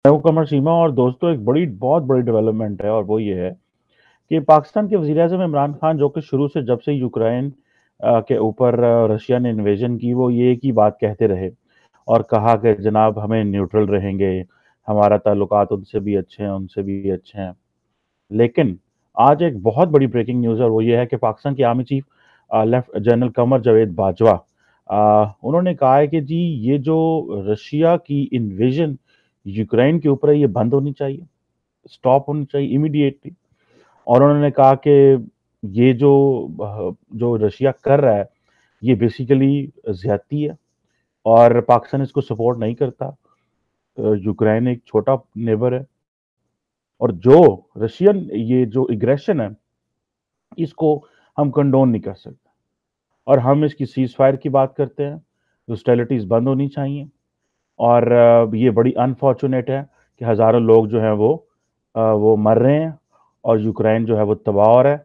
मैं हूं कमर सीमा और दोस्तों एक बहुत बड़ी डेवलपमेंट है और वो ये है कि पाकिस्तान के वज़ीर-ए-आज़म इमरान खान जो कि शुरू से जब से यूक्रेन के ऊपर रशिया ने इन्वेजन की वो ये एक ही बात कहते रहे और कहा कि जनाब हमें न्यूट्रल रहेंगे, हमारा ताल्लुकात उनसे भी अच्छे हैं, उनसे भी अच्छे हैं। लेकिन आज एक बहुत बड़ी ब्रेकिंग न्यूज़ है और वो ये है कि पाकिस्तान के army chief left general Qamar Javed Bajwa उन्होंने कहा है कि जी ये जो रशिया की इन्वेजन यूक्रेन के ऊपर है ये बंद होनी चाहिए, स्टॉप होनी चाहिए इमीडिएटली। और उन्होंने कहा कि ये जो रशिया कर रहा है ये बेसिकली ज्यादती है और पाकिस्तान इसको सपोर्ट नहीं करता। यूक्रेन एक छोटा नेबर है और जो रशियन ये जो एग्रेशन है इसको हम कंडोन नहीं कर सकते और हम इसकी सीज फायर की बात करते हैं। हॉस्टिलिटीज बंद होनी चाहिए और ये बड़ी अनफॉर्चुनेट है कि हजारों लोग जो हैं वो मर रहे हैं और यूक्रेन जो है वो तबाह हो रहा है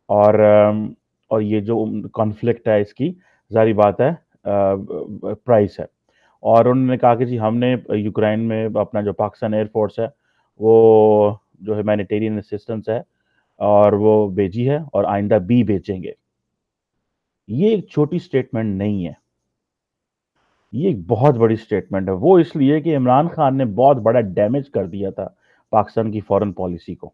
और और ये जो कॉन्फ्लिक्ट है इसकी जारी बात है प्राइस है। और उन्होंने कहा कि जी हमने यूक्रेन में अपना जो पाकिस्तान एयरफोर्स है वो जो ह्यूमैनिटेरियन असिस्टेंस है और वो भेजी है और आइंदा भी भेजेंगे। ये एक छोटी स्टेटमेंट नहीं है, ये एक बहुत बड़ी स्टेटमेंट है। वो इसलिए कि इमरान खान ने बहुत बड़ा डैमेज कर दिया था पाकिस्तान की फॉरेन पॉलिसी को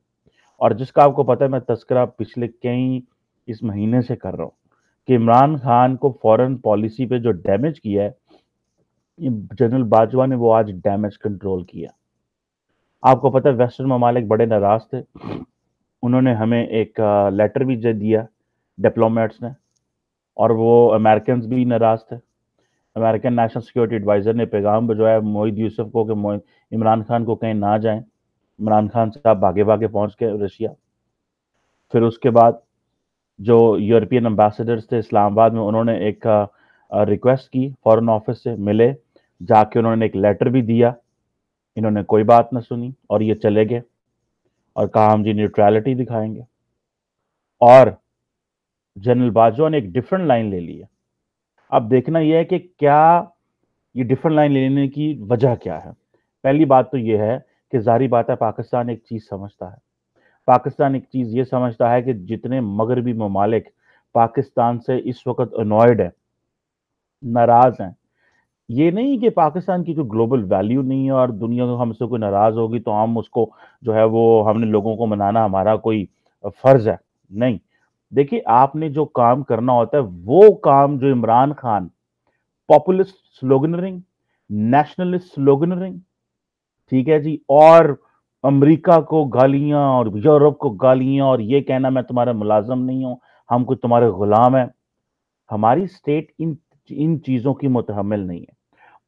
और जिसका आपको पता है मैं तस्करा पिछले कई इस महीने से कर रहा हूँ कि इमरान खान को फॉरेन पॉलिसी पे जो डैमेज किया है जनरल बाजवा ने वो आज डैमेज कंट्रोल किया। आपको पता है वेस्टर्न ममालिक बड़े नाराज थे, उन्होंने हमें एक लेटर भी दिया डिप्लोमेट्स ने और वो अमेरिकन भी नाराज थे। अमेरिकन नेशनल सिक्योरिटी एडवाइजर ने पैगाम भिजवाया मोहित यूसुफ को कि इमरान खान को कहीं ना जाएं। इमरान खान साहब भागे भागे पहुंच गए रशिया। फिर उसके बाद जो यूरोपियन एम्बेसडर्स थे इस्लामाबाद में उन्होंने एक रिक्वेस्ट की फॉरेन ऑफिस से मिले, जाके उन्होंने एक लेटर भी दिया। इन्होंने कोई बात ना सुनी और ये चले गए और कहा हम जी न्यूट्रलिटी दिखाएंगे। और जनरल बाजवा ने एक डिफरेंट लाइन ले ली है। अब देखना यह है कि क्या ये डिफरेंट लाइन लेने की वजह क्या है। पहली बात तो यह है कि जाहिर बात है पाकिस्तान एक चीज समझता है, पाकिस्तान एक चीज ये समझता है कि जितने मगरबी ममालिक पाकिस्तान से इस वक्त अनॉयड है, नाराज हैं, ये नहीं कि पाकिस्तान की कोई ग्लोबल वैल्यू नहीं है और दुनिया को हमसे कोई नाराज होगी तो हम उसको जो है वो हमने लोगों को मनाना हमारा कोई फर्ज है। नहीं, देखिए आपने जो काम करना होता है वो काम जो इमरान खान पॉपुलिस्ट स्लोगनरिंग, नेशनलिस्ट स्लोगनरिंग, ठीक है जी, और अमेरिका को गालियां और यूरोप को गालियां और ये कहना मैं तुम्हारा मुलाजम नहीं हूं, हम कुछ तुम्हारे गुलाम है। हमारी स्टेट इन इन चीजों की मुतहम्मिल नहीं है।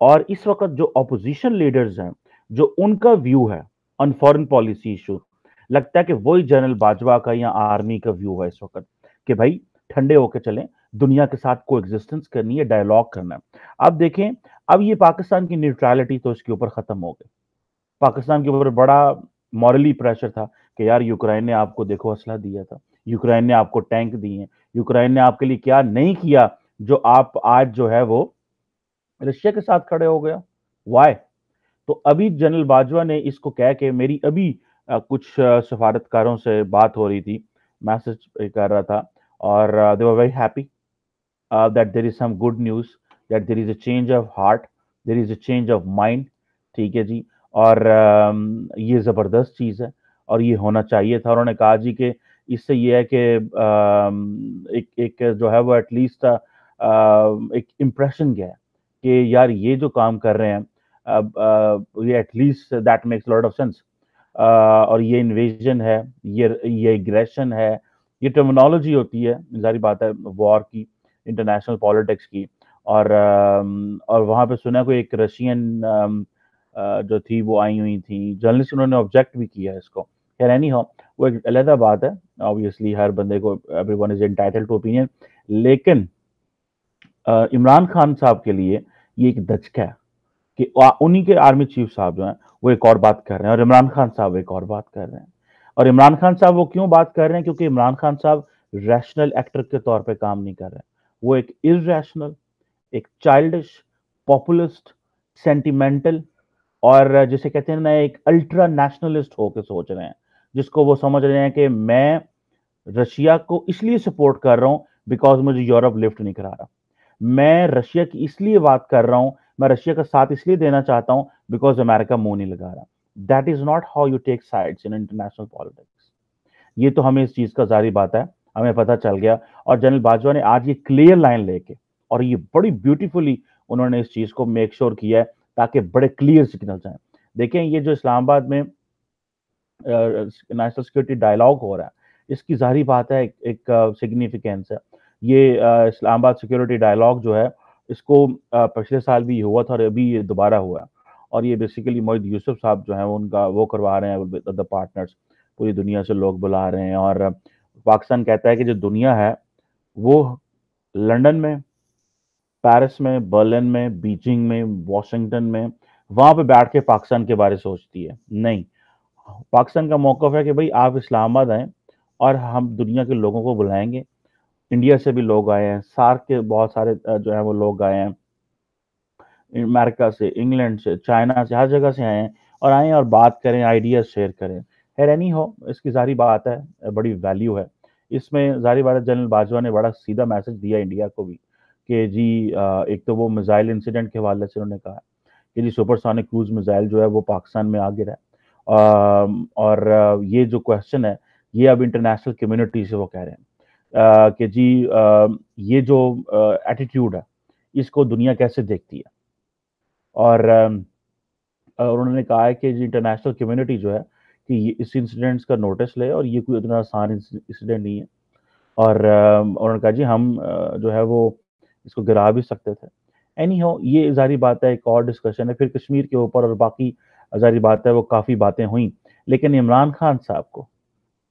और इस वक्त जो अपोजिशन लीडर्स हैं, जो उनका व्यू है ऑन फॉरेन पॉलिसी इशू, लगता है कि वही जनरल बाजवा का या आर्मी का व्यू है इस वक्त कि भाई ठंडे होकर चलें, दुनिया के साथ को एग्जिस्टेंस करनी है, डायलॉग करना है। अब देखें, अब ये पाकिस्तान की न्यूट्रलिटी तो इसके ऊपर खत्म हो गई। पाकिस्तान के ऊपर बड़ा मॉरली प्रेशर था कि यार यूक्रेन ने आपको देखो असला दिया था, यूक्रेन ने आपको टैंक दिए हैं, यूक्रेन ने आपके लिए क्या नहीं किया जो आप आज जो है वो रशिया के साथ खड़े हो गया। वाई? तो अभी जनरल बाजवा ने इसको कह के मेरी अभी कुछ सफारतकारों से बात हो रही थी, मैसेज कर रहा था और they were very happy that there is some good news, that there is a change of heart, there is a change of mind। ठीक है जी। और ये ज़बरदस्त चीज़ है और ये होना चाहिए था। उन्होंने कहा जी कि इससे ये है कि एक एक जो है वो एटलीस्ट एक इम्प्रेशन गया है कि यार ये जो काम कर रहे हैं ये at least that makes lot of sense. और ये इन्वेजन है, ये एग्रेशन है, ये टर्मिनोलॉजी होती है जारी बात है वॉर की, इंटरनेशनल पॉलिटिक्स की। और वहाँ पे सुना कोई एक रशियन जो थी वो आई हुई थी जर्नलिस्ट, उन्होंने ऑब्जेक्ट भी किया है इसको। खैर एनी हो, वो एक अलग बात है। ऑब्वियसली हर बंदे को everyone is entitled to opinion. लेकिन इमरान खान साहब के लिए ये एक दचका है कि उन्हीं के आर्मी चीफ साहब जो हैं वो एक और बात कर रहे हैं और इमरान खान साहब एक और बात कर रहे हैं। और इमरान खान साहब वो क्यों बात कर रहे हैं? क्योंकि इमरान खान साहब रैशनल एक्टर के तौर पे काम नहीं कर रहे हैं, वो एक इरैशनल, एक चाइल्डिश, पॉपुलिस्ट, सेंटिमेंटल और जिसे कहते हैं ना, एक अल्ट्रा नेशनलिस्ट होकर सोच रहे हैं, जिसको वो समझ रहे हैं कि मैं रशिया को इसलिए सपोर्ट कर रहा हूं बिकॉज मुझे यूरोप लिफ्ट नहीं करा रहा। मैं रशिया की इसलिए बात कर रहा हूं, मैं रशिया का साथ इसलिए देना चाहता हूं बिकॉज अमेरिका मुंह नहीं लगा रहा। That is not how you take sides in international politics. ये तो हमें इस चीज का जारी बात है, हमें पता चल गया। और जनरल बाजवा ने आज ये क्लियर लाइन लेके, और ये बड़ी ब्यूटीफुली उन्होंने इस चीज को मेक श्योर किया है ताकि बड़े क्लियर सिग्नल जाए। देखें, ये जो इस्लामाबाद में नेशनल सिक्योरिटी डायलॉग हो रहा है, इसकी जाहिर बात है एक सिग्निफिकेंस है। ये इस्लामाबाद सिक्योरिटी डायलॉग जो है, इसको पिछले साल भी हुआ था और अभी ये दोबारा हुआ है। और ये बेसिकली मोहित यूसुफ साहब जो है उनका वो करवा रहे हैं विद द पार्टनर्स। पूरी दुनिया से लोग बुला रहे हैं, और पाकिस्तान कहता है कि जो दुनिया है वो लंदन में, पेरिस में, बर्लिन में, बीजिंग में, वॉशिंगटन में, वहां पे बैठ के पाकिस्तान के बारे में सोचती है। नहीं, पाकिस्तान का मौकफ है कि भाई आप इस्लामाबाद आए और हम दुनिया के लोगों को बुलाएंगे। इंडिया से भी लोग आए हैं, सार्क के बहुत सारे जो है वो लोग आए हैं, अमेरिका से, इंग्लैंड से, चाइना से, हर जगह से आए हैं, और आए और बात करें, आइडियाज शेयर करें। खैर एनी हो, इसकी जारी बात है, बड़ी वैल्यू है इसमें। जारी बात है, जनरल बाजवा ने बड़ा सीधा मैसेज दिया इंडिया को भी कि जी एक तो वो मिसाइल इंसिडेंट के हवाले से उन्होंने कहा कि जी सुपरसोनिक क्रूज मिसाइल जो है वो पाकिस्तान में आ गिरा है। और ये जो क्वेश्चन है, ये अब इंटरनेशनल कम्युनिटी से वो कह रहे हैं कि जी ये जो एटीट्यूड है, इसको दुनिया कैसे देखती है। और उन्होंने कहा है कि जी इंटरनेशनल कम्युनिटी जो है कि ये इस इंसिडेंट्स का नोटिस ले, और ये कोई इतना आसान इंसिडेंट नहीं है। और उन्होंने कहा जी हम जो है वो इसको गिरा भी सकते थे। एनी हो, ये जारी बात है, एक और डिस्कशन है फिर कश्मीर के ऊपर, और बाकी जारी बात है वो काफ़ी बातें हुई। लेकिन इमरान खान साहब को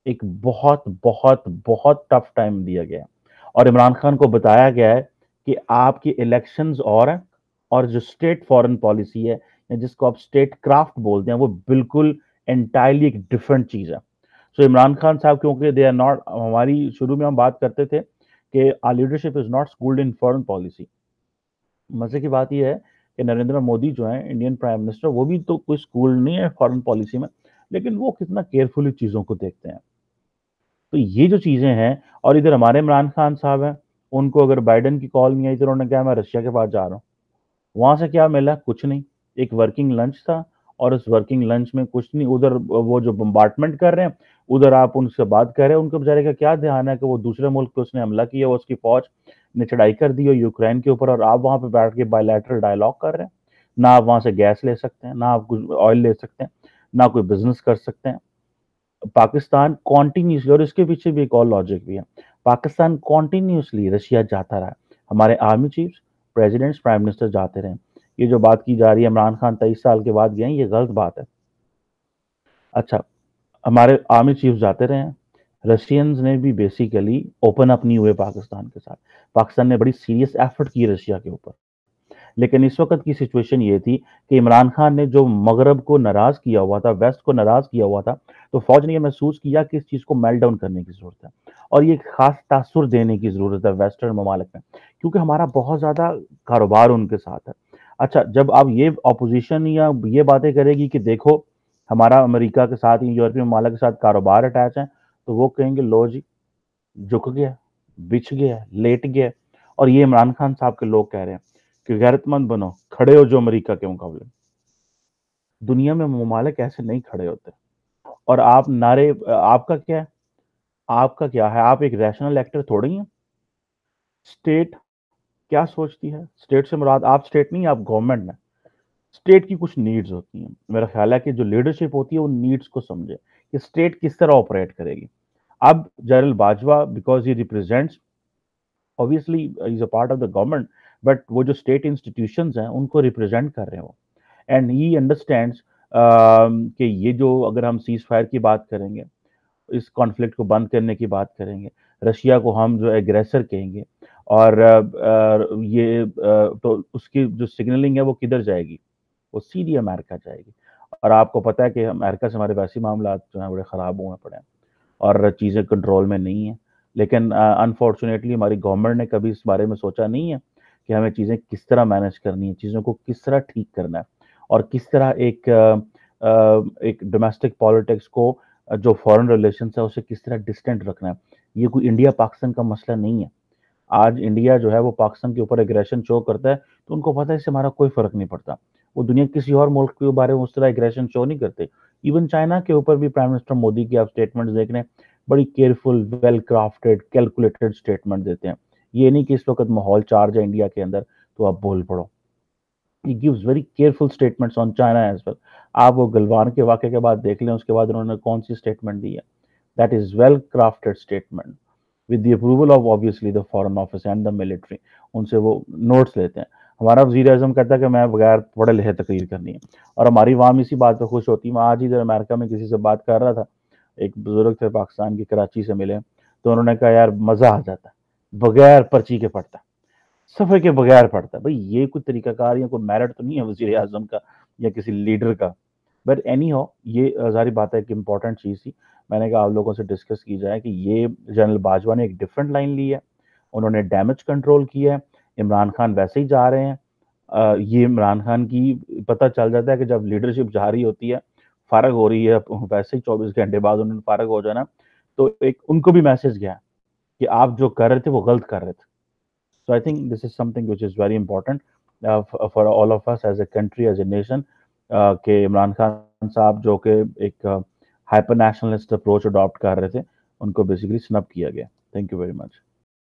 एक बहुत बहुत बहुत टफ टाइम दिया गया है, और इमरान खान को बताया गया है कि आपकी इलेक्शंस और हैं, और जो स्टेट फॉरेन पॉलिसी है, या जिसको आप स्टेट क्राफ्ट बोलते हैं, वो बिल्कुल एंटायरली एक डिफरेंट चीज़ है। सो इमरान खान साहब, क्योंकि दे आर नॉट, हमारी शुरू में हम बात करते थे कि our leadership is not schooled in foreign policy. मजे की बात यह है कि नरेंद्र मोदी जो है इंडियन प्राइम मिनिस्टर, वो भी तो कोई स्कूल नहीं है फॉरेन पॉलिसी में, लेकिन वो कितना केयरफुली चीज़ों को देखते हैं। तो ये जो चीज़ें हैं, और इधर हमारे इमरान खान साहब हैं, उनको अगर बाइडेन की कॉल नहीं आई तो उन्होंने कहा मैं रशिया के पास जा रहा हूँ। वहां से क्या मिला? कुछ नहीं। एक वर्किंग लंच था, और उस वर्किंग लंच में कुछ नहीं। उधर वो जो बम्बार्टमेंट कर रहे हैं, उधर आप उनसे बात कर रहे हैं, उनके बेचारे का क्या ध्यान है कि वो दूसरे मुल्क पे उसने हमला किया, वो उसकी फौज ने चढ़ाई कर दी हो यूक्रेन के ऊपर, और आप वहां पे बैठ के बायलैटरल डायलॉग कर रहे हैं। ना आप वहां से गैस ले सकते हैं, ना आप कुछ ऑयल ले सकते हैं, ना कोई बिजनेस कर सकते हैं। पाकिस्तान कॉन्टिन्यूसली, और इसके पीछे भी एक और लॉजिक भी है, पाकिस्तान कॉन्टिन्यूसली रशिया जाता रहा। हमारे army chiefs, presidents, prime minister जाते रहे। ये जो बात की जा रही है इमरान खान 23 साल के बाद गए, ये गलत बात है। अच्छा, हमारे आर्मी चीफ जाते रहे हैं, रशियंस ने भी बेसिकली ओपन अप नहीं हुए पाकिस्तान के साथ। पाकिस्तान ने बड़ी सीरियस एफर्ट की रशिया के ऊपर। लेकिन इस वक्त की सिचुएशन ये थी कि इमरान खान ने जो मगरब को नाराज किया हुआ था, वेस्ट को नाराज किया हुआ था, तो फौज ने यह महसूस किया कि इस चीज को मेल्ट डाउन करने की जरूरत है, और ये खास तासुर देने की जरूरत है वेस्टर्न ममालिक में, क्योंकि हमारा बहुत ज्यादा कारोबार उनके साथ है। अच्छा, जब आप ये ऑपोजिशन या ये बातें करेगी कि देखो हमारा अमेरिका के साथ, यूरोपीय ममालिक के साथ कारोबार अटैच है, तो वो कहेंगे लो जी, झुक गया, बिछ गया, लेट गया। और ये इमरान खान साहब के लोग कह रहे हैं कि गैरतमंद बनो, खड़े हो जो अमेरिका के मुकाबले। दुनिया में ममालिक ऐसे नहीं खड़े होते। और आप नारे, आपका क्या है, आपका क्या है, आप एक रैशनल एक्टर थोड़ी हैं। स्टेट क्या सोचती है, स्टेट से मुराद आप स्टेट नहीं, आप गवर्नमेंट में। स्टेट की कुछ नीड्स होती हैं, मेरा ख्याल है कि जो लीडरशिप होती है वो नीड्स को समझे कि स्टेट किस तरह ऑपरेट करेगी। अब general Bajwa, because he represents, obviously is a part of the government, but वो जो स्टेट इंस्टीट्यूशंस हैं उनको रिप्रेजेंट कर रहे हैं वो। एंड ही अंडरस्टैंड्स कि ये जो, अगर हम सीज फायर की बात करेंगे, इस कॉन्फ्लिक्ट को बंद करने की बात करेंगे, रशिया को हम जो एग्रेसर कहेंगे, और तो उसकी जो सिग्नलिंग है वो किधर जाएगी? वो सीधी अमेरिका जाएगी। और आपको पता है कि अमेरिका से हमारे वैसे मामला जो हैं बड़े ख़राब हुए पड़े हैं, और चीज़ें कंट्रोल में नहीं हैं। लेकिन अनफॉर्चुनेटली हमारी गवर्नमेंट ने कभी इस बारे में सोचा नहीं है कि हमें चीज़ें किस तरह मैनेज करनी है, चीज़ों को किस तरह ठीक करना है। और किस तरह एक डोमेस्टिक पॉलिटिक्स को जो फॉरेन रिलेशंस है उसे किस तरह डिस्टेंट रखना है। ये कोई इंडिया पाकिस्तान का मसला नहीं है। आज इंडिया जो है वो पाकिस्तान के ऊपर एग्रेशन शो करता है, तो उनको पता है इससे हमारा कोई फ़र्क नहीं पड़ता। वो दुनिया के किसी और मुल्क के बारे में उस तरह एग्रेशन शो नहीं करते। इवन चाइना के ऊपर भी प्राइम मिनिस्टर मोदी की आप स्टेटमेंट्स देख रहे हैं, बड़ी careful, well crafted, calculated statement देते हैं। ये नहीं कि इस वक़्त माहौल चार्ज है इंडिया के अंदर, तो आप बोल पड़ो। He gives very careful statements on China as well. आप वो गलवान के वाक़ये के बाद देख लें, उसके बाद उन्होंने कौन-सी स्टेटमेंट दी है। That is well crafted statement. With the approval of obviously the foreign office and the military, उनसे वो नोट्स लेते हैं। हमारा वज़ीर आज़म कहता है कि मैं बगैर पढ़े लिखे तकरीर करनी है, और हमारी अवाम इसी बात पे खुश होती है। मैं आज ही इधर अमेरिका में किसी से बात कर रहा था, एक बुज़ुर्ग थे पाकिस्तान के, कराची से मिले, तो उन्होंने कहा यार मज़ा आ जाता है, बगैर पर्ची के पढ़ता है, सफ़े के बगैर पढ़ता है। भई ये कोई तरीक़ाकार या कोई मेरिट तो नहीं है वज़ीर आज़म का या किसी लीडर का। बट एनी हाउ ये ज़ाहिर बात है कि इम्पोर्टेंट चीज़ थी। मैंने कहा आप लोगों से डिस्कस की जाए कि ये जनरल बाजवा ने एक डिफरेंट लाइन ली है। उन्होंने डैमेज कंट्रोल किया है। इमरान खान वैसे ही जा रहे हैं। ये इमरान खान की पता चल जाता है कि जब लीडरशिप जा रही होती है, फ़ारग हो रही है, वैसे ही 24 घंटे बाद उन्होंने फ़ारग हो जाना, तो एक उनको भी मैसेज गया कि आप जो कर रहे थे वो गलत कर रहे थे। So I think this is something which is very important for all of us as a country, as a nation, कि इमरान खान साहब जो कि एक हाइपर नेशनलिस्ट अप्रोच अडॉप्ट कर रहे थे, उनको बेसिकली स्नब किया गया। Thank you very much.